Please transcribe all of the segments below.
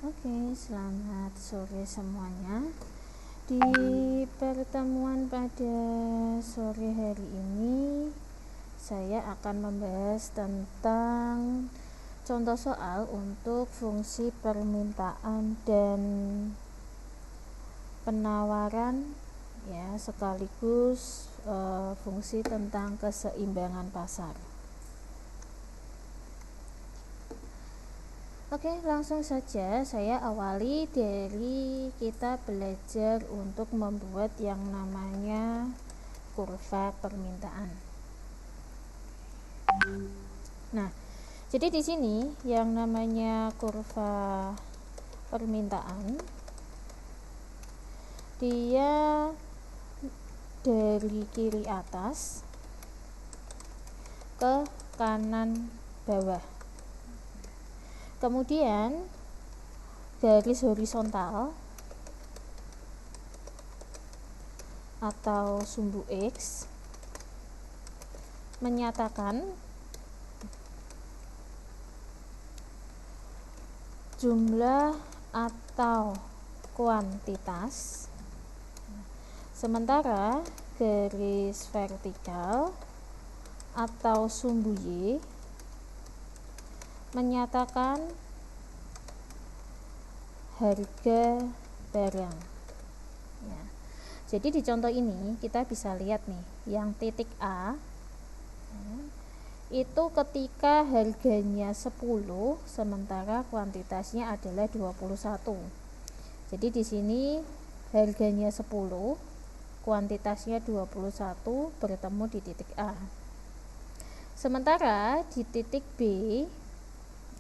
Oke, selamat sore semuanya. Di pertemuan pada sore hari ini, saya akan membahas tentang contoh soal untuk fungsi permintaan dan penawaran, ya, sekaligus fungsi tentang keseimbangan pasar. Oke, langsung saja saya awali dari kita belajar untuk membuat yang namanya kurva permintaan. Nah, jadi di sini yang namanya kurva permintaan, dia dari kiri atas ke kanan bawah. Kemudian garis horizontal atau sumbu X menyatakan jumlah atau kuantitas, sementara garis vertikal atau sumbu Y menyatakan harga barang, ya. Jadi di contoh ini kita bisa lihat nih, yang titik A itu ketika harganya 10 sementara kuantitasnya adalah 21. Jadi di sini harganya 10, kuantitasnya 21 bertemu di titik A. Sementara di titik B,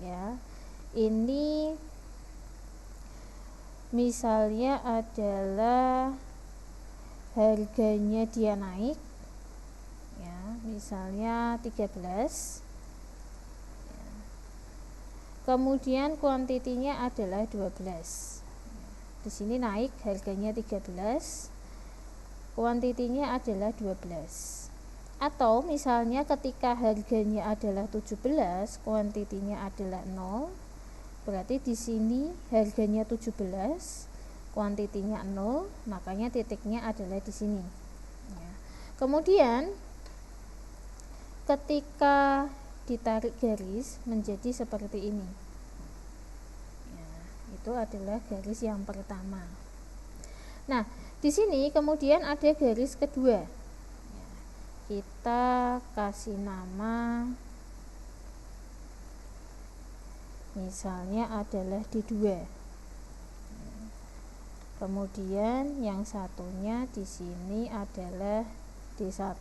ya, ini misalnya adalah harganya dia naik, ya, misalnya 13, ya. Kemudian kuantitinya adalah 12. Di sini naik harganya 13, kuantitinya adalah 12. Atau misalnya ketika harganya adalah 17, kuantitinya adalah 0, berarti di sini harganya 17, kuantitinya 0, makanya titiknya adalah di sini, ya. Kemudian ketika ditarik garis menjadi seperti ini, ya, itu adalah garis yang pertama. Nah, di sini kemudian ada garis kedua, ya, kita kasih nama misalnya adalah D2. Kemudian yang satunya di sini adalah D1.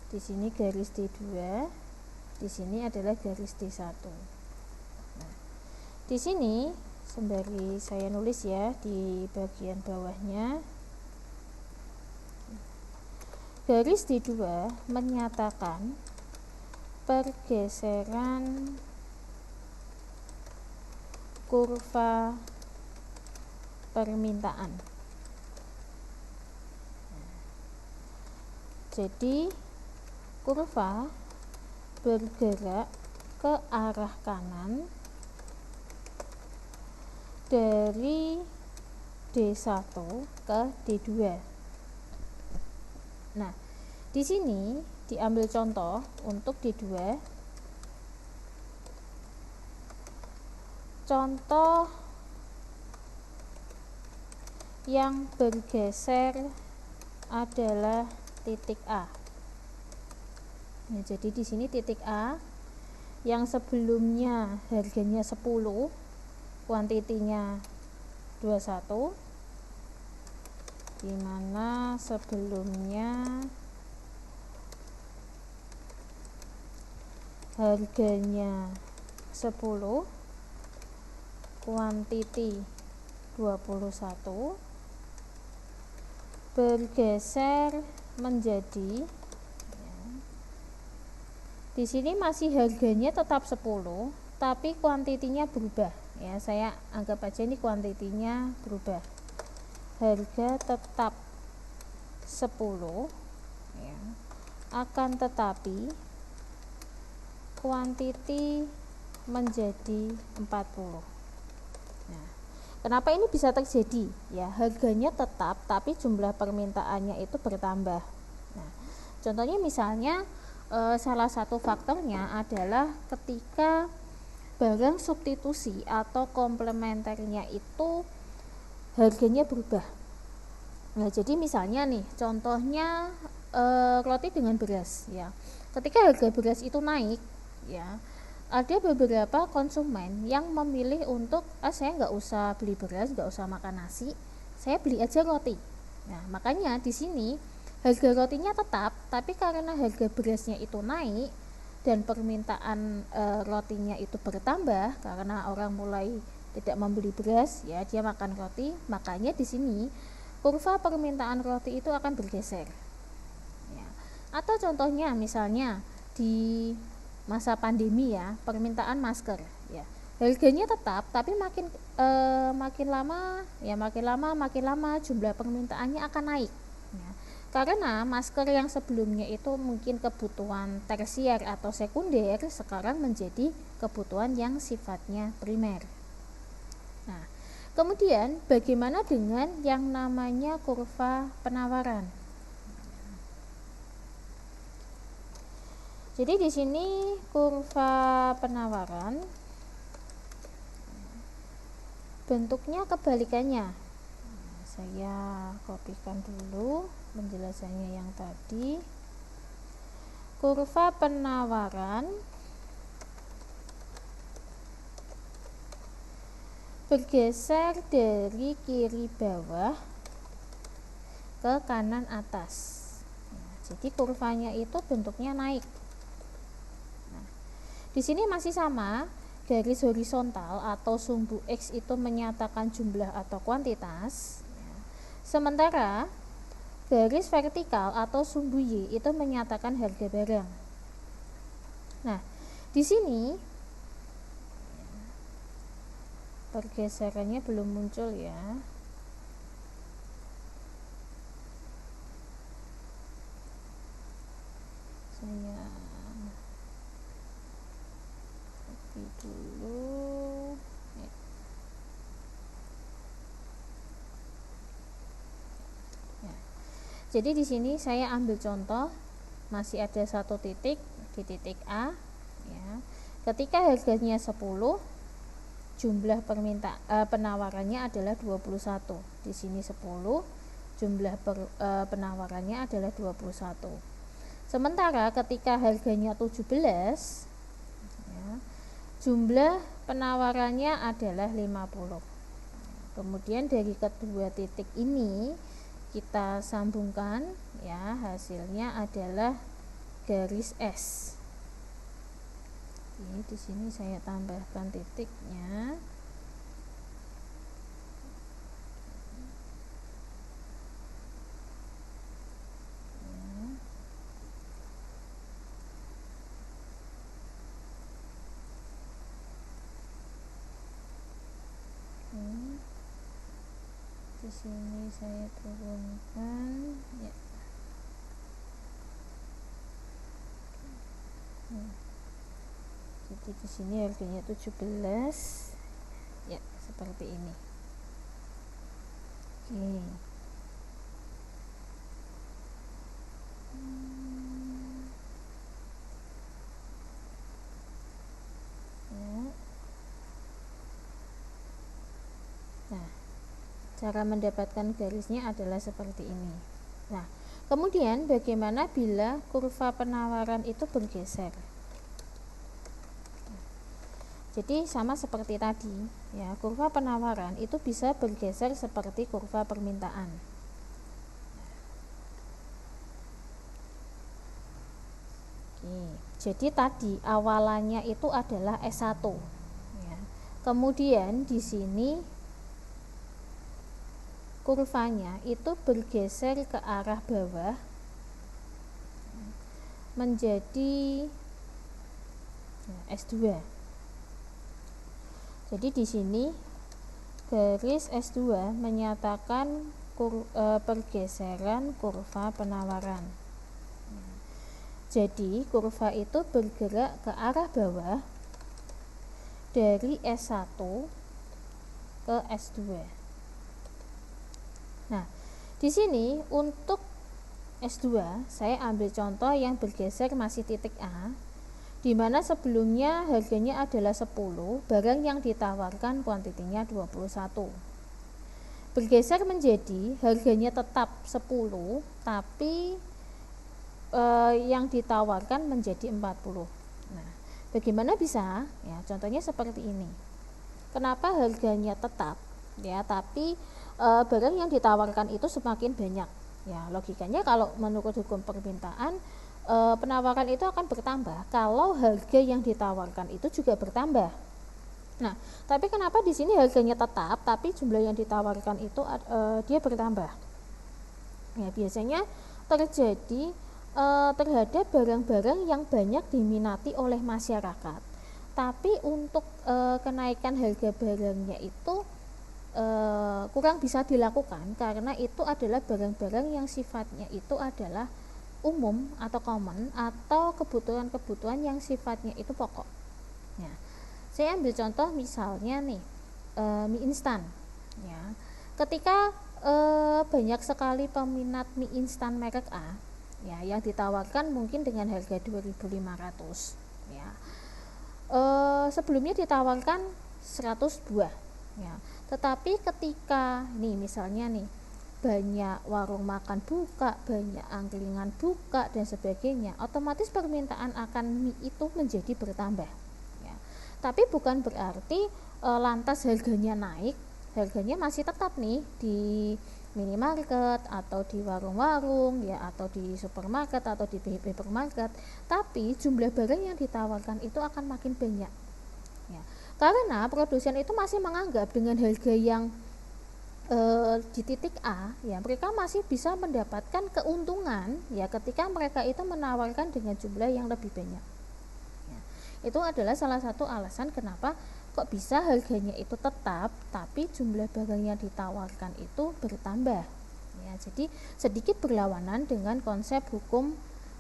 Di sini garis D2, di sini adalah garis D1. Nah, di sini sembari saya nulis ya di bagian bawahnya, garis D2 menyatakan pergeseran kurva permintaan. Jadi kurva bergerak ke arah kanan dari D1 ke D2. Nah, di sini diambil contoh untuk D2. Contoh yang bergeser adalah titik A. Nah, jadi di sini titik A yang sebelumnya harganya 10, kuantitinya 21, dimana sebelumnya harganya 10, kuantiti 21, bergeser menjadi, ya, di sini masih harganya tetap 10 tapi kuantitinya berubah, ya, saya anggap aja ini kuantitinya berubah, harga tetap 10, ya, akan tetapi kuantiti menjadi 40. Nah, kenapa ini bisa terjadi? Ya, harganya tetap tapi jumlah permintaannya itu bertambah. Nah, contohnya misalnya salah satu faktornya adalah ketika barang substitusi atau komplementernya itu harganya berubah. Nah, jadi misalnya nih, contohnya roti dengan beras ya. Ketika harga beras itu naik ya, ada beberapa konsumen yang memilih untuk saya nggak usah beli beras, nggak usah makan nasi, saya beli aja roti. Nah, makanya di sini harga rotinya tetap, tapi karena harga berasnya itu naik dan permintaan rotinya itu bertambah karena orang mulai tidak membeli beras ya, dia makan roti, makanya di sini kurva permintaan roti itu akan bergeser. Ya. Atau contohnya misalnya di masa pandemi ya, permintaan masker ya, harganya tetap tapi makin lama jumlah permintaannya akan naik ya. Karena masker yang sebelumnya itu mungkin kebutuhan tersier atau sekunder, sekarang menjadi kebutuhan yang sifatnya primer. Nah, kemudian bagaimana dengan yang namanya kurva penawaran? Jadi di sini kurva penawaran bentuknya kebalikannya. Saya kopikan dulu penjelasannya yang tadi. Kurva penawaran bergeser dari kiri bawah ke kanan atas. Jadi kurvanya itu bentuknya naik. Di sini masih sama, garis horizontal atau sumbu X itu menyatakan jumlah atau kuantitas. Sementara garis vertikal atau sumbu Y itu menyatakan harga barang. Nah, di sini pergeserannya belum muncul ya. Saya dulu ya. Jadi di sini saya ambil contoh, masih ada satu titik di titik A ya. Ketika harganya 10, jumlah penawarannya adalah 21. Di sini 10, jumlah penawarannya adalah 21. Sementara ketika harganya 17 ya, jumlah penawarannya adalah 50. Kemudian dari kedua titik ini kita sambungkan ya, hasilnya adalah garis S. Oke, di sini saya tambahkan titiknya. Di sini saya turunkan ya. Jadi di sini harganya 17 ya, seperti ini. Oke. Nah, cara mendapatkan garisnya adalah seperti ini. Nah, kemudian bagaimana bila kurva penawaran itu bergeser? Jadi sama seperti tadi ya, kurva penawaran itu bisa bergeser seperti kurva permintaan. Oke, jadi tadi awalannya itu adalah S1 ya. Kemudian di sini kurvanya itu bergeser ke arah bawah menjadi S2. Jadi di sini garis S2 menyatakan pergeseran kurva penawaran. Jadi kurva itu bergerak ke arah bawah dari S1 ke S2. Nah, di sini untuk S2 saya ambil contoh yang bergeser masih titik A, di mana sebelumnya harganya adalah 10, barang yang ditawarkan kuantitinya 21. Bergeser menjadi harganya tetap 10, tapi yang ditawarkan menjadi 40. Nah, bagaimana bisa? Ya, contohnya seperti ini. Kenapa harganya tetap? Ya, tapi barang yang ditawarkan itu semakin banyak. Ya, logikanya kalau menurut hukum permintaan, penawaran itu akan bertambah kalau harga yang ditawarkan itu juga bertambah. Nah, tapi kenapa di sini harganya tetap, tapi jumlah yang ditawarkan itu dia bertambah? Ya, biasanya terjadi terhadap barang-barang yang banyak diminati oleh masyarakat, tapi untuk kenaikan harga barangnya itu kurang bisa dilakukan karena itu adalah barang-barang yang sifatnya itu adalah umum atau common atau kebutuhan-kebutuhan yang sifatnya itu pokok. Ya, saya ambil contoh misalnya nih mie instan. Ya, ketika banyak sekali peminat mie instan merek A, ya, yang ditawarkan mungkin dengan harga 2.500, ya. Sebelumnya ditawarkan 100 buah, ya. Tetapi ketika nih misalnya nih banyak warung makan buka, banyak angkringan buka dan sebagainya, otomatis permintaan akan mie itu menjadi bertambah, ya. Tapi bukan berarti lantas harganya naik, harganya masih tetap nih di minimarket atau di warung-warung, ya, atau di supermarket atau di hypermarket, tapi jumlah barang yang ditawarkan itu akan makin banyak, ya. Karena produsen itu masih menganggap dengan harga yang di titik A, ya, mereka masih bisa mendapatkan keuntungan, ya, ketika mereka itu menawarkan dengan jumlah yang lebih banyak. Ya, itu adalah salah satu alasan kenapa kok bisa harganya itu tetap tapi jumlah barang yang ditawarkan itu bertambah. Ya, jadi sedikit berlawanan dengan konsep hukum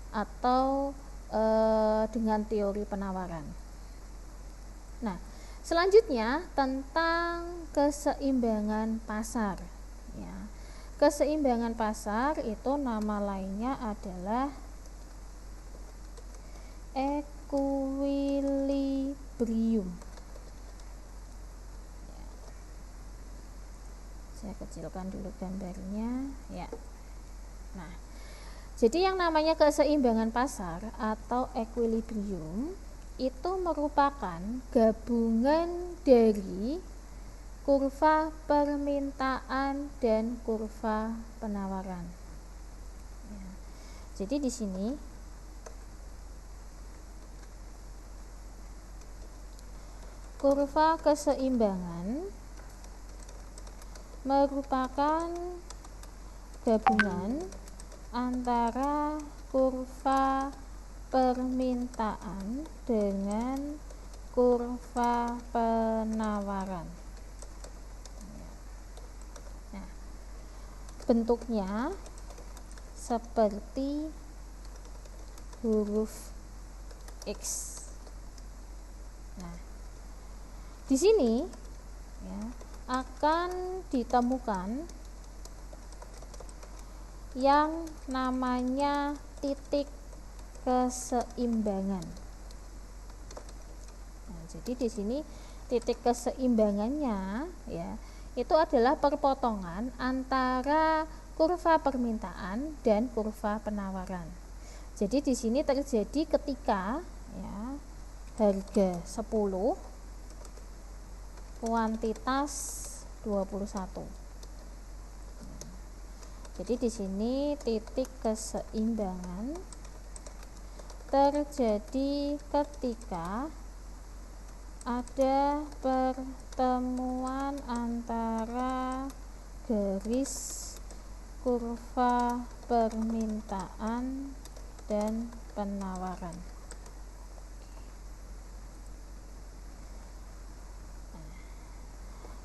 atau dengan teori penawaran. Nah, selanjutnya tentang keseimbangan pasar, ya. Keseimbangan pasar itu nama lainnya adalah equilibrium. Ya. Saya kecilkan dulu gambarnya, ya. Nah, jadi yang namanya keseimbangan pasar atau equilibrium itu merupakan gabungan dari kurva permintaan dan kurva penawaran. Ya. Jadi di sini kurva keseimbangan merupakan gabungan antara kurva permintaan dengan kurva penawaran. Nah, bentuknya seperti huruf X. Nah, di sini, ya, akan ditemukan yang namanya titik keseimbangan. Nah, jadi di sini titik keseimbangannya, ya, itu adalah perpotongan antara kurva permintaan dan kurva penawaran. Jadi di sini terjadi ketika, ya, harga 10, kuantitas 21. Jadi di sini titik keseimbangan terjadi ketika ada pertemuan antara garis kurva permintaan dan penawaran.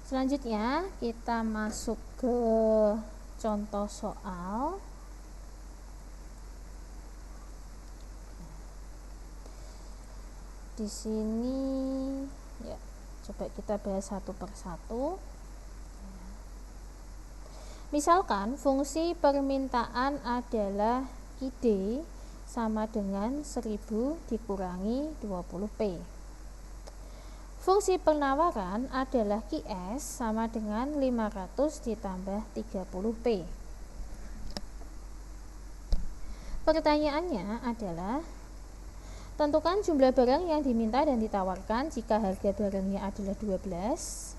Selanjutnya kita masuk ke contoh soal. Di sini, ya, coba kita bahas satu persatu. Misalkan fungsi permintaan adalah QD sama dengan 1000 dikurangi 20P. Fungsi penawaran adalah QS sama dengan 500 ditambah 30P. Pertanyaannya adalah, tentukan jumlah barang yang diminta dan ditawarkan jika harga barangnya adalah 12.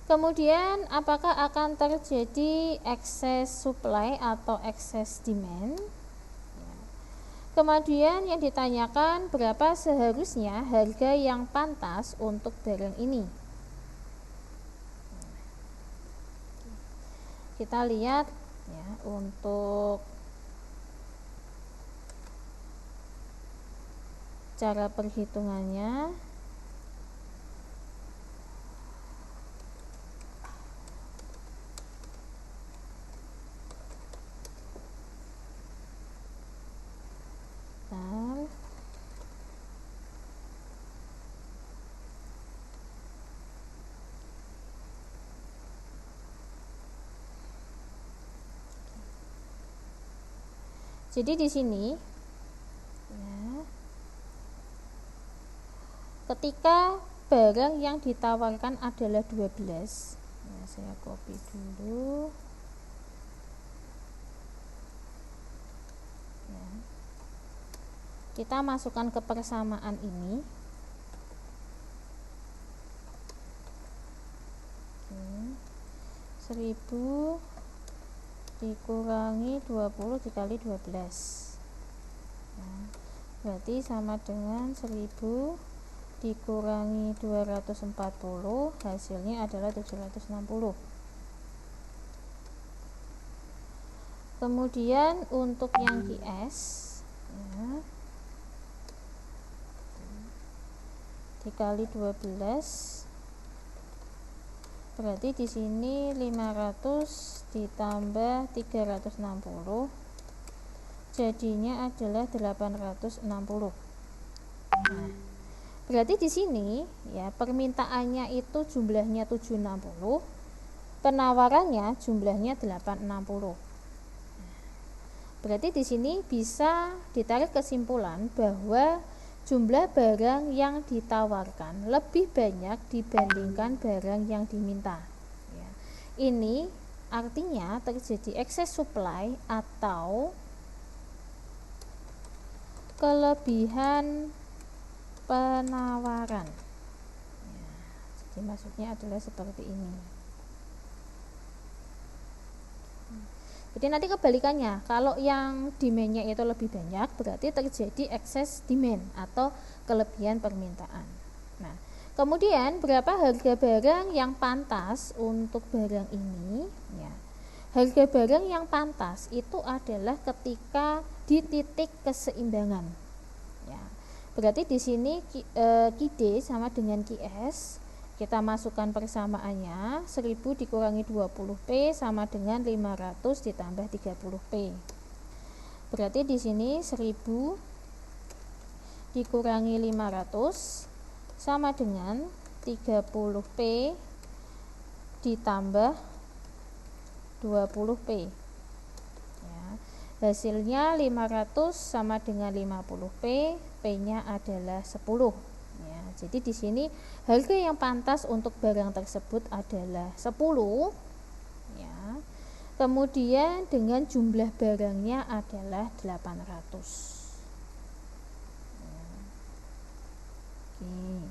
Kemudian apakah akan terjadi excess supply atau excess demand? Kemudian yang ditanyakan, berapa seharusnya harga yang pantas untuk barang ini? Kita lihat ya, untuk cara perhitungannya. Jadi di sini ya, ketika barang yang ditawarkan adalah 12, ya, saya copy dulu ya. Kita masukkan ke persamaan ini. Oke. 1000 dikurangi 20 dikali 12 nah, berarti sama dengan 1000 dikurangi 240, hasilnya adalah 760. Kemudian untuk yang QS ya, dikali 12 berarti di sini 500 ditambah 360 jadinya adalah 860. Nah, berarti di sini ya permintaannya itu jumlahnya 760, penawarannya jumlahnya 860. Berarti di sini bisa ditarik kesimpulan bahwa jumlah barang yang ditawarkan lebih banyak dibandingkan barang yang diminta. Ya. Ini artinya terjadi excess supply atau kelebihan penawaran. Ya. Jadi maksudnya adalah seperti ini. Jadi nanti kebalikannya, kalau yang demand-nya itu lebih banyak berarti terjadi excess demand atau kelebihan permintaan. Nah, kemudian berapa harga barang yang pantas untuk barang ini? Ya, harga barang yang pantas itu adalah ketika di titik keseimbangan. Ya, berarti di sini QD sama dengan QS. Kita masukkan persamaannya, 1000 dikurangi 20P sama dengan 500 ditambah 30P. Berarti di sini 1000 dikurangi 500 sama dengan 30P ditambah 20P. Ya, hasilnya 500 sama dengan 50P, P-nya adalah 10. Ya, jadi di sini harga yang pantas untuk barang tersebut adalah 10. Ya. Kemudian dengan jumlah barangnya adalah 800. Ya. Oke.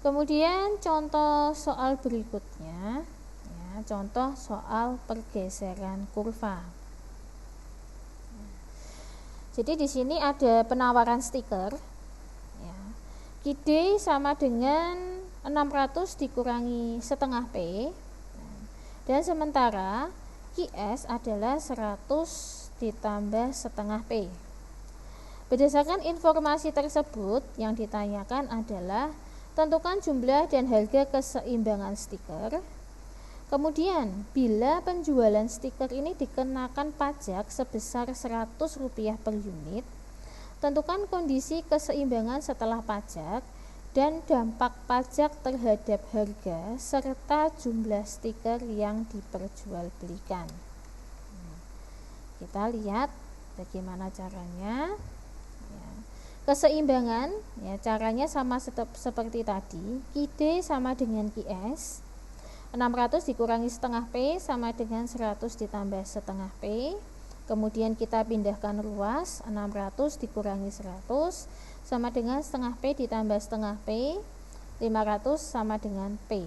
Kemudian contoh soal berikutnya, ya, contoh soal pergeseran kurva. Jadi di sini ada penawaran stiker. Ya. QD sama dengan 600 dikurangi setengah P. Dan sementara QS adalah 100 ditambah setengah P. Berdasarkan informasi tersebut, yang ditanyakan adalah tentukan jumlah dan harga keseimbangan stiker. Kemudian, bila penjualan stiker ini dikenakan pajak sebesar Rp100 per unit, tentukan kondisi keseimbangan setelah pajak dan dampak pajak terhadap harga serta jumlah stiker yang diperjualbelikan. Kita lihat bagaimana caranya. Ya. Keseimbangan, ya, caranya sama seperti tadi. QD sama dengan QS. 600 dikurangi setengah P sama dengan 100 ditambah setengah P. Kemudian kita pindahkan ruas, 600 dikurangi 100 sama dengan setengah P ditambah setengah P. 500 sama dengan P.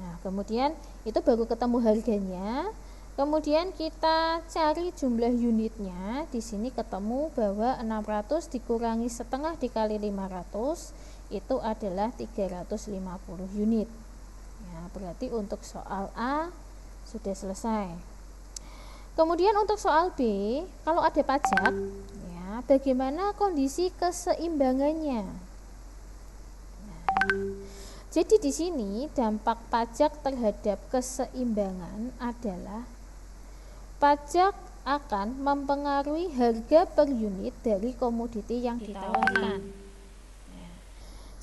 Nah, kemudian itu baru ketemu harganya. Kemudian kita cari jumlah unitnya. Di sini ketemu bahwa 600 dikurangi setengah dikali 500 itu adalah 350 unit. Ya, berarti untuk soal A sudah selesai. Kemudian untuk soal B, kalau ada pajak, ya, bagaimana kondisi keseimbangannya? Jadi di sini dampak pajak terhadap keseimbangan adalah pajak akan mempengaruhi harga per unit dari komoditi yang ditawarkan.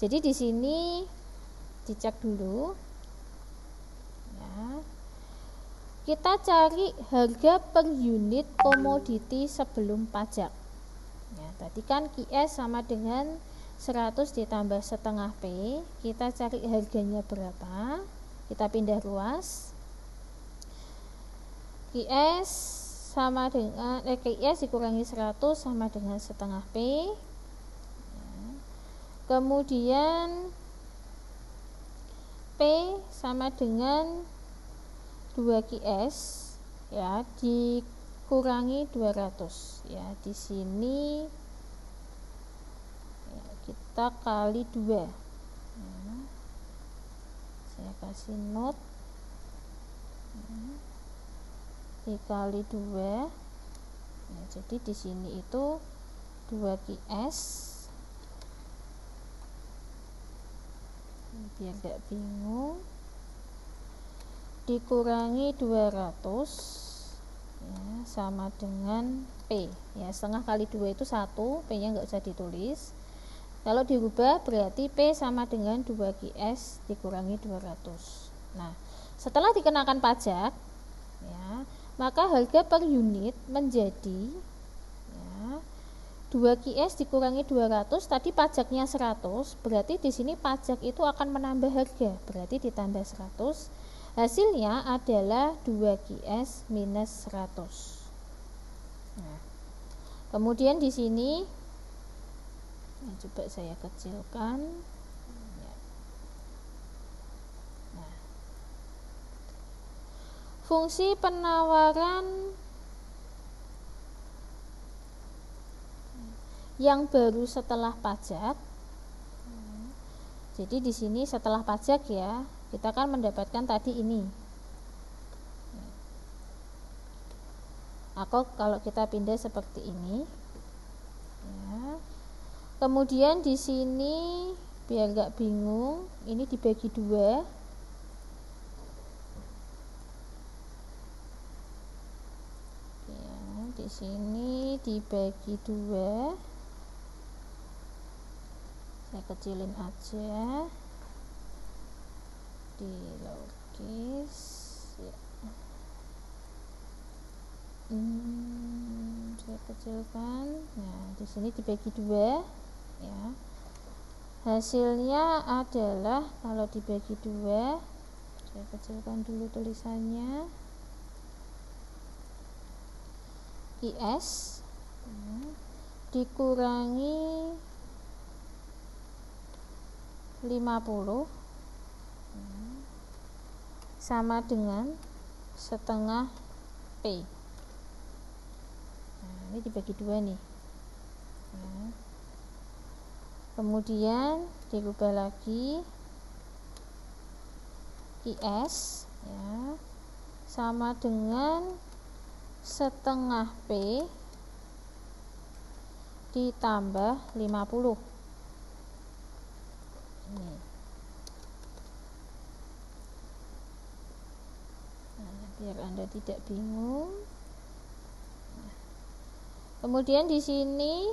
Jadi di sini dicek dulu. Ya. Kita cari harga per unit komoditi sebelum pajak. Ya, tadi kan QS sama dengan 100 ditambah setengah P. Kita cari harganya berapa. Kita pindah ruas. QS sama dengan QS dikurangi 100 sama dengan setengah P. Ya. Kemudian P sama dengan 2 QS, ya, dikurangi 200. Ya, di sini ya, kita kali 2. Ya. Saya kasih note. Ya. Dikali 2. Ya, jadi di sini itu 2 QS. Biar gak bingung, dikurangi 200, ya, sama dengan P, ya, setengah kali 2 itu 1, P nya nggak usah ditulis. Kalau dirubah berarti P sama dengan 2 QS dikurangi 200. Nah, setelah dikenakan pajak, ya, maka harga per unit menjadi, ya, 2 QS dikurangi 200, tadi pajaknya 100, berarti di sini pajak itu akan menambah harga, berarti ditambah 100. Hasilnya adalah 2 QS minus 100. Nah, kemudian di sini, nah, coba saya kecilkan. Nah, fungsi penawaran yang baru setelah pajak. Jadi di sini setelah pajak, ya, kita kan mendapatkan tadi ini. Atau kalau kita pindah seperti ini, ya. Kemudian di sini biar gak bingung, ini dibagi 2. Ya, di sini dibagi 2. Saya kecilin aja di lowercase, ya. Saya kecilkan. Nah, di sini dibagi 2, ya. Hasilnya adalah kalau dibagi 2, saya kecilkan dulu tulisannya, IS, ya, dikurangi 50 sama dengan setengah P. Nah, ini dibagi 2 nih, ya. Kemudian dirubah lagi, IS, ya, sama dengan setengah P ditambah 50. Ini. Nah, biar Anda tidak bingung. Kemudian di sini,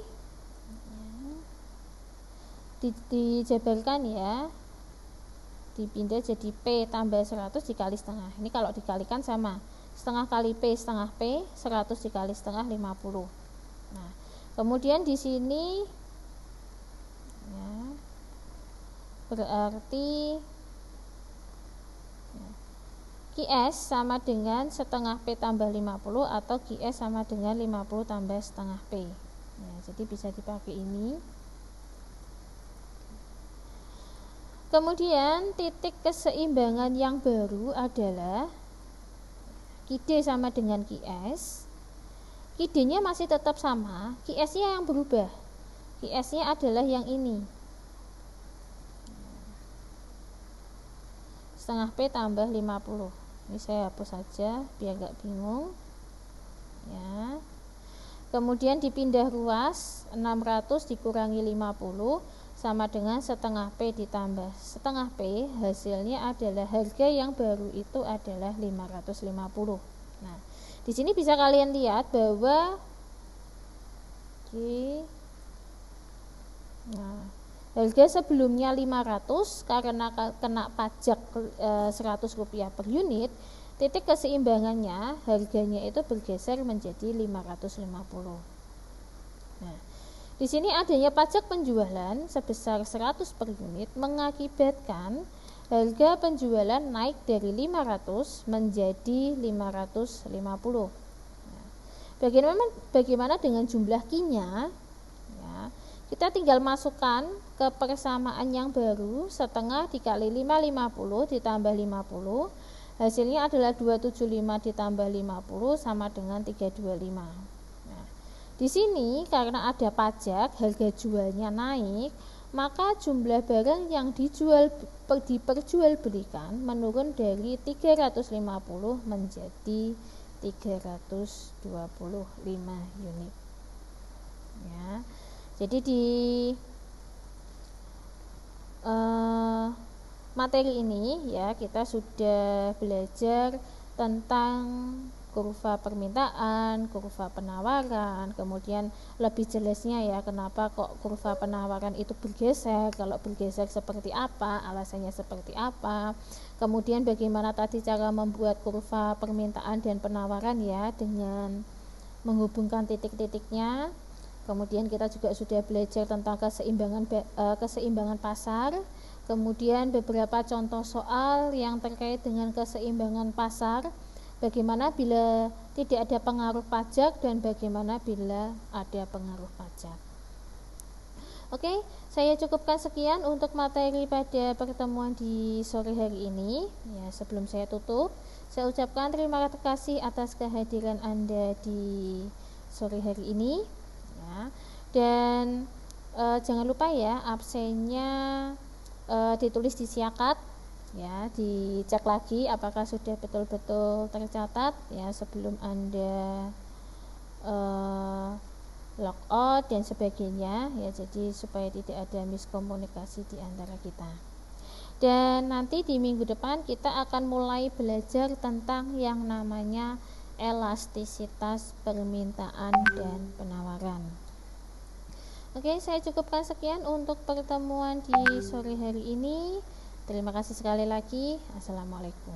ya, dijabarkan ya, dipindah jadi P tambah 100 dikali setengah. Ini kalau dikalikan sama setengah kali P setengah P, 100 dikali setengah 50. Nah, kemudian di sini ya, berarti ya, QS sama dengan setengah P tambah 50 atau QS sama dengan 50 tambah setengah P ya, jadi bisa dipakai ini. Kemudian titik keseimbangan yang baru adalah QD sama dengan QS. QD-nya masih tetap sama, QS-nya yang berubah. QS-nya adalah yang ini, setengah P tambah 50. Ini saya hapus saja biar gak bingung ya. Kemudian dipindah ruas, 600 dikurangi 50 sama dengan setengah P ditambah setengah P, hasilnya adalah harga yang baru itu adalah 550. Nah, di sini bisa kalian lihat bahwa harga sebelumnya 500 karena kena pajak 100 rupiah per unit, titik keseimbangannya harganya itu bergeser menjadi 550. Nah, di sini adanya pajak penjualan sebesar 100 per unit mengakibatkan harga penjualan naik dari 500 menjadi 550. Nah, bagaimana dengan jumlah Q-nya? Ya, kita tinggal masukkan ke persamaan yang baru, setengah dikali 550 ditambah 50, hasilnya adalah 275 ditambah 50 sama dengan 325. Di sini karena ada pajak, harga jualnya naik, maka jumlah barang yang diperjualbelikan menurun dari 350 menjadi 325 unit. Ya. Jadi di materi ini ya kita sudah belajar tentang kurva permintaan, kurva penawaran, kemudian lebih jelasnya ya kenapa kok kurva penawaran itu bergeser, kalau bergeser seperti apa, alasannya seperti apa, kemudian bagaimana tadi cara membuat kurva permintaan dan penawaran ya dengan menghubungkan titik-titiknya. Kemudian kita juga sudah belajar tentang keseimbangan pasar, kemudian beberapa contoh soal yang terkait dengan keseimbangan pasar, bagaimana bila tidak ada pengaruh pajak dan bagaimana bila ada pengaruh pajak. Oke, saya cukupkan sekian untuk materi pada pertemuan di sore hari ini. Ya, sebelum saya tutup, saya ucapkan terima kasih atas kehadiran Anda di sore hari ini. Ya, dan jangan lupa ya absennya ditulis di siakat. Ya, dicek lagi apakah sudah betul-betul tercatat ya sebelum Anda log out dan sebagainya ya, jadi supaya tidak ada miskomunikasi di antara kita. Dan nanti di minggu depan kita akan mulai belajar tentang yang namanya elastisitas permintaan dan penawaran. Oke, saya cukupkan sekian untuk pertemuan di sore hari ini. Terima kasih sekali lagi. Assalamualaikum.